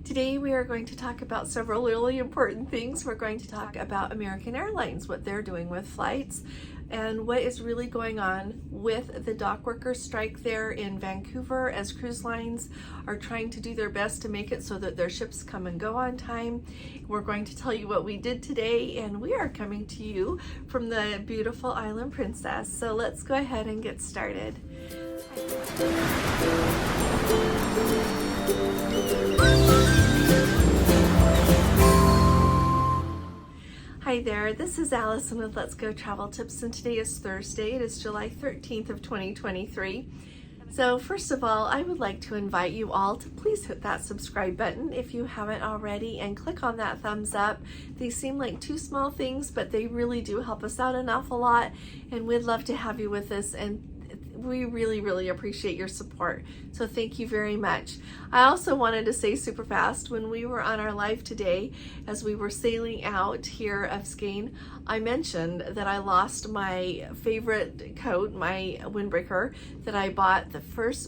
Today we are going to talk about several really important things. We're going to talk about American Airlines, what they're doing with flights, and what is really going on with the dock workers strike there in Vancouver as cruise lines are trying to do their best to make it so that their ships come and go on time. We're going to tell you what we did today, and we are coming to you from the beautiful Island Princess. So let's go ahead and get started. Hi there, this is Allison with Let's Go Travel Tips, and today is Thursday. It is July 13th of 2023. So first of all, I would like to invite you all to please hit that subscribe button if you haven't already, and click on that thumbs up. These seem like two small things, but they really do help us out an awful lot, and we'd love to have you with us, and we really appreciate your support. So thank you very much. I also wanted to say super fast, when we were on our live today, as we were sailing out here of Skagen, I mentioned that I lost my favorite coat, my Windbreaker, that I bought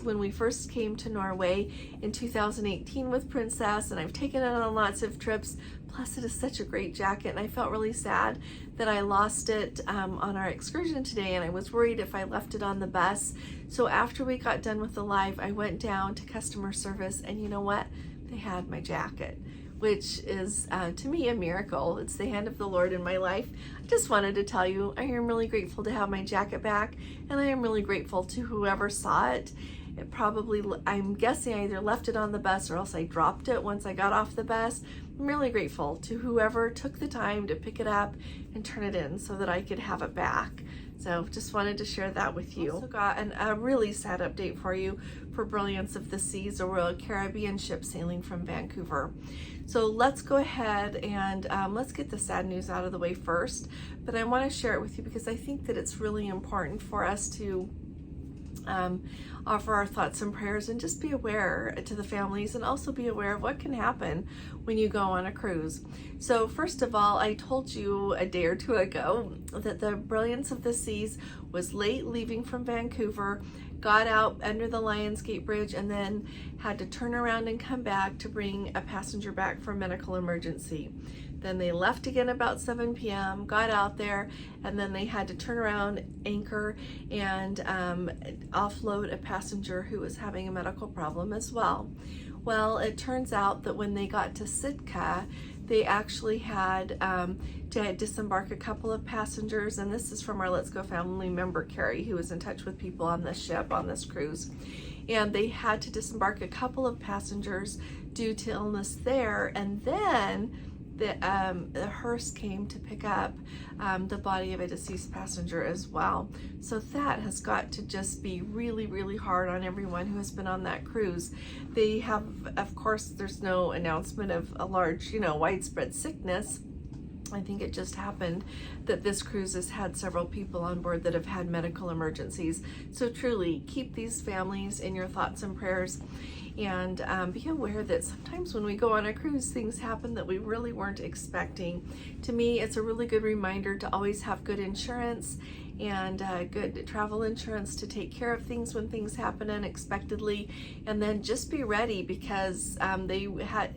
when we first came to Norway in 2018 with Princess, and I've taken it on lots of trips. Plus, it is such a great jacket, and I felt really sad that I lost it on our excursion today, and I was worried if I left it on the bus. So after we got done with the live, I went down to customer service, and you know what? They had my jacket, which is to me a miracle. It's the hand of the Lord in my life. I just wanted to tell you I am really grateful to have my jacket back, and I am really grateful to whoever saw it. It probably, I'm guessing, I either left it on the bus or else I dropped it once I got off the bus. I'm really grateful to whoever took the time to pick it up and turn it in so that I could have it back. So just wanted to share that with you. Also got a really sad update for you for Brilliance of the Seas, a Royal Caribbean ship sailing from Vancouver. So let's go ahead and let's get the sad news out of the way first. But I want to share it with you because I think that it's really important for us to offer our thoughts and prayers, and just be aware to the families, and also be aware of what can happen when you go on a cruise. So first of all, I told you a day or two ago that the Brilliance of the Seas was late leaving from Vancouver, got out under the Lionsgate Bridge, and then had to turn around and come back to bring a passenger back for medical emergency. Then they left again about 7 p.m., got out there, and then they had to turn around, anchor, and offload a passenger who was having a medical problem as well. Well, it turns out that when they got to Sitka, they actually had to disembark a couple of passengers, and this is from our Let's Go family member, Carrie, who was in touch with people on this ship, on this cruise. And they had to disembark a couple of passengers due to illness there, and then the hearse came to pick up the body of a deceased passenger as well. So that has got to just be really hard on everyone who has been on that cruise. They have, of course, there's no announcement of a large, widespread sickness. I think it just happened that this cruise has had several people on board that have had medical emergencies. So truly, keep these families in your thoughts and prayers, and be aware that sometimes when we go on a cruise, things happen that we really weren't expecting. To me, it's a really good reminder to always have good insurance and good travel insurance to take care of things when things happen unexpectedly, and then just be ready, because they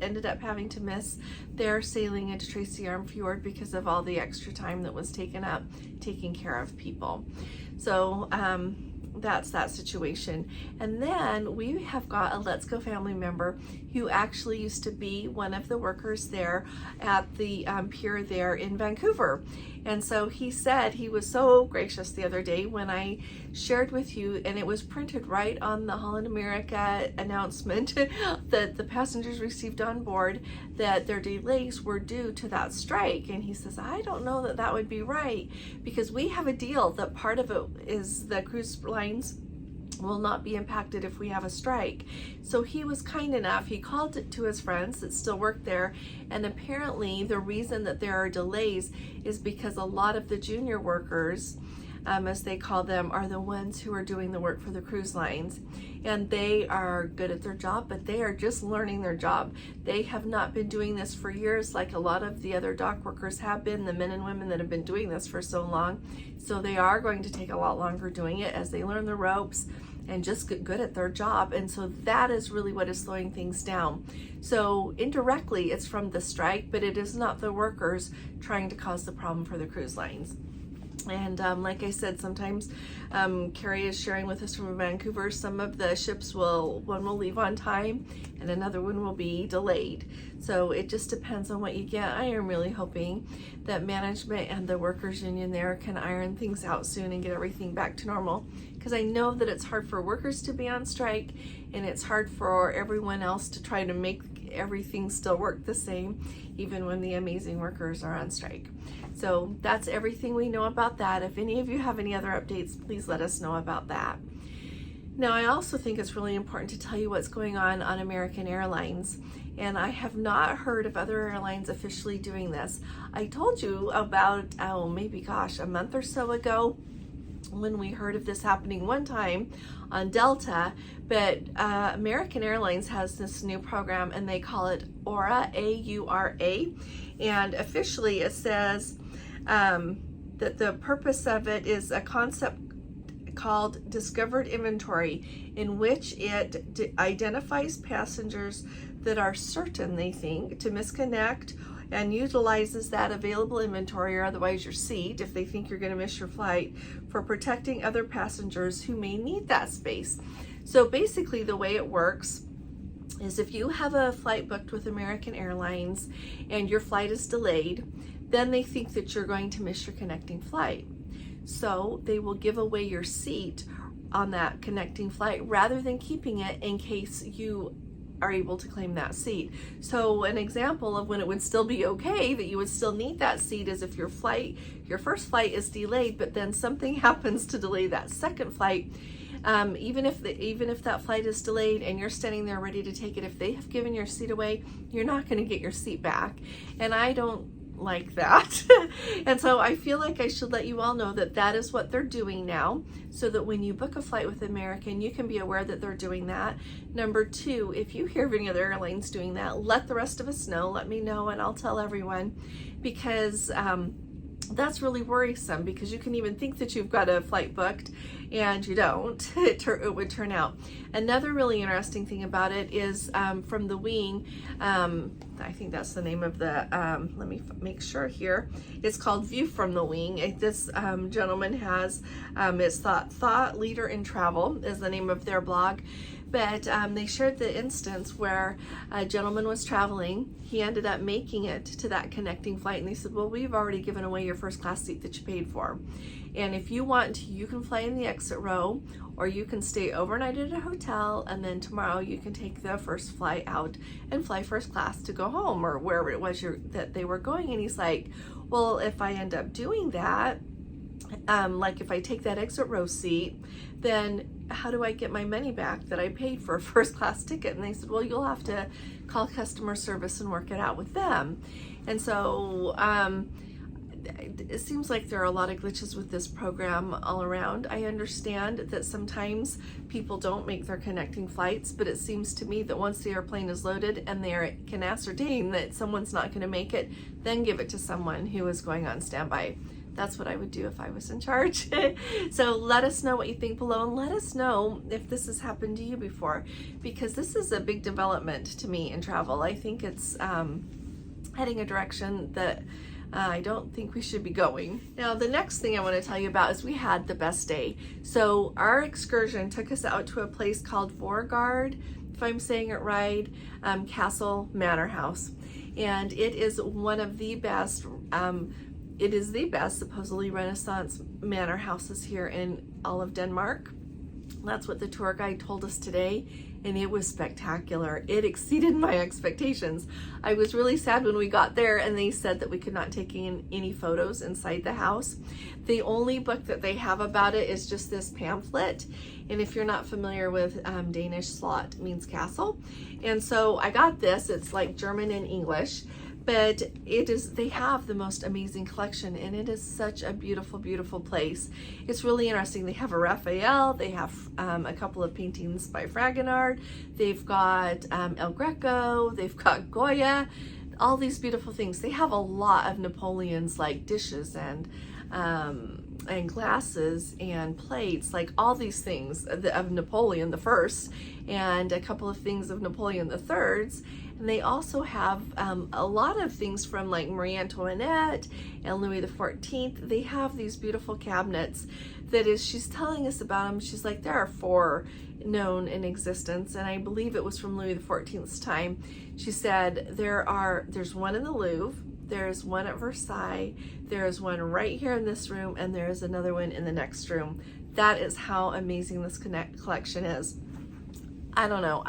ended up having to miss their sailing into Tracy Arm Fjord because of all the extra time that was taken up taking care of people. So that's that situation. And then we have got a Let's Go family member who actually used to be one of the workers there at the pier there in Vancouver. And so he said he was so gracious the other day when I shared with you, and it was printed right on the Holland America announcement that the passengers received on board, that their delays were due to that strike. And he says, I don't know that that would be right, because we have a deal that part of it is the cruise lines will not be impacted if we have a strike. So he was kind enough, he called to his friends that still work there, and apparently the reason that there are delays is because a lot of the junior workers, as they call them, are the ones who are doing the work for the cruise lines. And they are good at their job, but they are just learning their job. They have not been doing this for years like a lot of the other dock workers have been, the men and women that have been doing this for so long. So they are going to take a lot longer doing it as they learn the ropes and just get good at their job. And so that is really what is slowing things down. So indirectly, it's from the strike, but it is not the workers trying to cause the problem for the cruise lines. And like I said, sometimes Carrie is sharing with us from Vancouver, some of the ships one will leave on time and another one will be delayed. So it just depends on what you get. I am really hoping that management and the workers union there can iron things out soon and get everything back to normal, because I know that it's hard for workers to be on strike and it's hard for everyone else to try to make everything still work the same, even when the amazing workers are on strike. So that's everything we know about that. If any of you have any other updates, please let us know about that. Now, I also think it's really important to tell you what's going on American Airlines. And I have not heard of other airlines officially doing this. I told you about, maybe a month or so ago, when we heard of this happening one time on Delta, but American Airlines has this new program and they call it AURA, A-U-R-A, and officially it says that the purpose of it is a concept called Discovered Inventory, in which it identifies passengers that are certain, they think, to misconnect, and utilizes that available inventory, or otherwise your seat, if they think you're going to miss your flight, for protecting other passengers who may need that space. So basically the way it works is, if you have a flight booked with American Airlines and your flight is delayed, then they think that you're going to miss your connecting flight. So they will give away your seat on that connecting flight rather than keeping it in case you are able to claim that seat. So an example of when it would still be okay that you would still need that seat is if your first flight is delayed, but then something happens to delay that second flight. Even if that flight is delayed and you're standing there ready to take it, if they have given your seat away, you're not going to get your seat back. And I don't like that. And so I feel like I should let you all know that that is what they're doing now, so that when you book a flight with American, you can be aware that they're doing that. Number two, if you hear of any other airlines doing that, let the rest of us know. Let me know and I'll tell everyone, because that's really worrisome, because you can even think that you've got a flight booked and you don't. It would turn out. Another really interesting thing about it is from the wing, I think that's the name of the, let me make sure here. It's called View from the Wing. This gentleman has, it's Thought Leader in Travel is the name of their blog. But they shared the instance where a gentleman was traveling. He ended up making it to that connecting flight, and they said, well, we've already given away your first class seat that you paid for. And if you want, you can fly in the exit row, or you can stay overnight at a hotel, and then tomorrow you can take the first flight out and fly first class to go home, or wherever it was that they were going. And he's like, well, if I end up doing that, like if I take that exit row seat, then how do I get my money back that I paid for a first class ticket? And they said, well, you'll have to call customer service and work it out with them. And so it seems like there are a lot of glitches with this program all around. I understand that sometimes people don't make their connecting flights, but it seems to me that once the airplane is loaded and they can ascertain that someone's not going to make it, then give it to someone who is going on standby. That's what I would do if I was in charge. So let us know what you think below, and let us know if this has happened to you before, because this is a big development to me in travel. I think it's heading a direction that I don't think we should be going. Now, the next thing I want to tell you about is we had the best day. So our excursion took us out to a place called Voergaard, if I'm saying it right, Castle Manor House. And it is one of the best, it is the best, supposedly, Renaissance manor houses here in all of Denmark. That's what the tour guide told us today, and it was spectacular. It exceeded my expectations. I was really sad when we got there and they said that we could not take any photos inside the house. The only book that they have about it is just this pamphlet, and if you're not familiar with Danish, slot means castle. And so I got this. It's like German and English, but they have the most amazing collection, and it is such a beautiful, beautiful place. It's really interesting. They have a Raphael, they have a couple of paintings by Fragonard, they've got El Greco, they've got Goya, all these beautiful things. They have a lot of Napoleon's like dishes and and glasses and plates, like all these things of Napoleon the First and a couple of things of Napoleon the Third's. And they also have a lot of things from like Marie Antoinette and Louis the 14th. They have these beautiful cabinets that is, she's telling us about them. She's like, there are 4 known in existence, and I believe it was from Louis the 14th's time. She said there's one in the Louvre, there's one at Versailles, there's one right here in this room, and there's another one in the next room. That is how amazing this collection is. I don't know,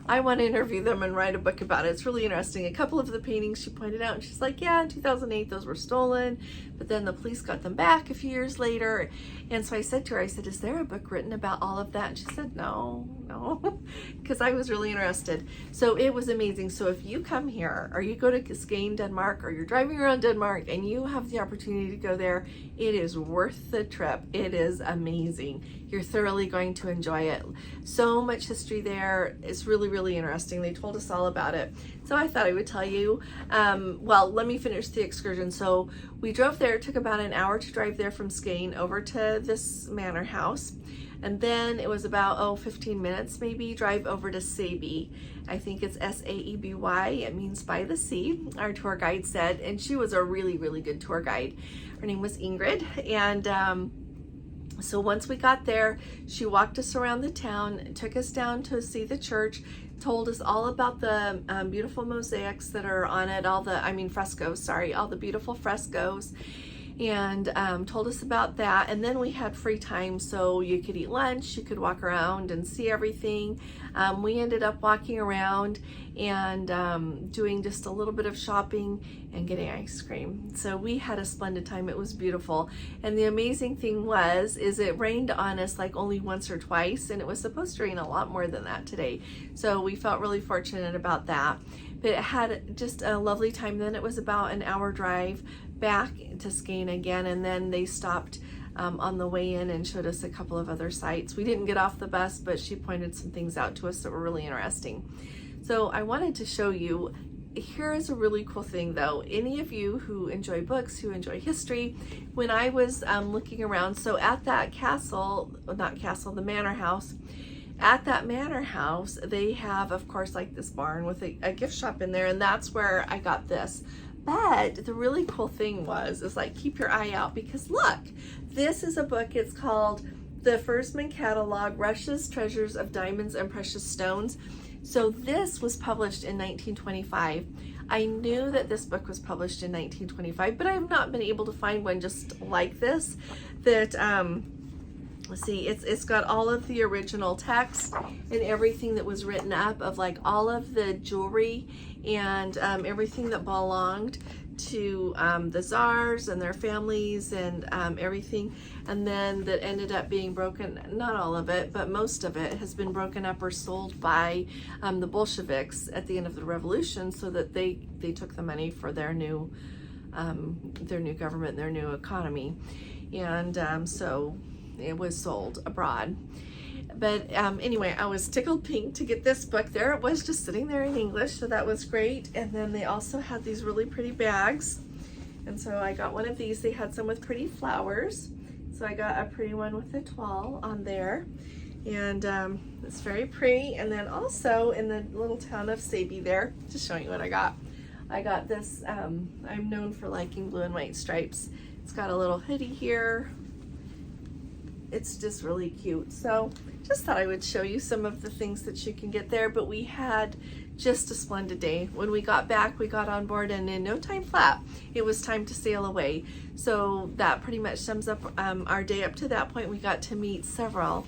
I want to interview them and write a book about it. It's really interesting. A couple of the paintings she pointed out, and she's like, yeah, in 2008 those were stolen, but then the police got them back a few years later. And so I said to her, I said, is there a book written about all of that? And she said, no, because I was really interested. So it was amazing. So if you come here, or you go to Skagen, Denmark, or you're driving around Denmark and you have the opportunity to go there, it is worth the trip. It is amazing. You're thoroughly going to enjoy it. So much history there. It's really, really interesting. They told us all about it. So I thought I would tell you. Well, let me finish the excursion. So we drove there. It took about an hour to drive there from Skagen over to this manor house. And then it was about, 15 minutes maybe, drive over to Saeby. I think it's S-A-E-B-Y. It means by the sea, our tour guide said. And she was a really, really good tour guide. Her name was Ingrid. And so once we got there, she walked us around the town, took us down to see the church, told us all about the beautiful mosaics that are on it, frescoes, all the beautiful frescoes, and told us about that. And then we had free time, so you could eat lunch, you could walk around and see everything. We ended up walking around and doing just a little bit of shopping and getting ice cream. So we had a splendid time. It was beautiful. And the amazing thing is it rained on us like only once or twice, and it was supposed to rain a lot more than that today. So we felt really fortunate about that. But it had just a lovely time. Then it was about an hour drive back to Skagen again, and then they stopped on the way in and showed us a couple of other sites. We didn't get off the bus, but she pointed some things out to us that were really interesting. So I wanted to show you, here is a really cool thing though. Any of you who enjoy books, who enjoy history, when I was looking around, so at that the manor house, at that manor house, they have, of course, like this barn with a gift shop in there, and that's where I got this. But the really cool thing is like, keep your eye out, because look, this is a book. It's called The Fursman Catalog, Russia's Treasures of Diamonds and Precious Stones. So this was published in 1925. I knew that this book was published in 1925, but I have not been able to find one just like this. That let's see, it's got all of the original text and everything that was written up of like all of the jewelry and everything that belonged to the czars and their families and everything, and then that ended up being broken, not all of it, but most of it has been broken up or sold by the Bolsheviks at the end of the revolution, so that they took the money for their new government, their new economy, and so it was sold abroad. But anyway, I was tickled pink to get this book. There it was, just sitting there in English, so that was great. And then they also had these really pretty bags, and so I got one of these. They had some with pretty flowers, so I got a pretty one with a toile on there, and it's very pretty. And then also in the little town of Saeby there, just showing you what I got. I got this, I'm known for liking blue and white stripes. It's got a little hoodie here. It's just really cute. So just thought I would show you some of the things that you can get there. But we had just a splendid day. When we got back, we got on board, and in no time flat, it was time to sail away. So that pretty much sums up our day. Up to that point, we got to meet several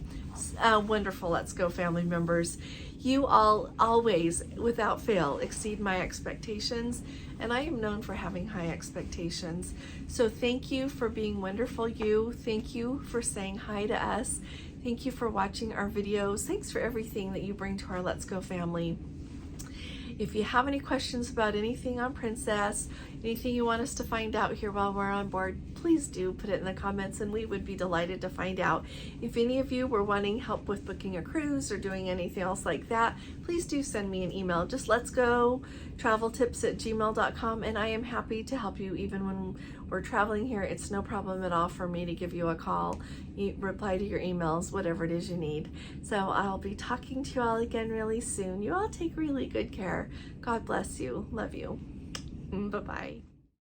wonderful Let's Go family members. You all always, without fail, exceed my expectations, and I am known for having high expectations. So thank you for being wonderful. Thank you for saying hi to us. Thank you for watching our videos. Thanks for everything that you bring to our Let's Go family. If you have any questions about anything on Princess, anything you want us to find out here while we're on board, please do put it in the comments and we would be delighted to find out. If any of you were wanting help with booking a cruise or doing anything else like that, please do send me an email. Just let's go traveltips@gmail.com, and I am happy to help you even when we're traveling here. It's no problem at all for me to give you a call, reply to your emails, whatever it is you need. So I'll be talking to you all again really soon. You all take really good care. God bless you. Love you. Bye-bye.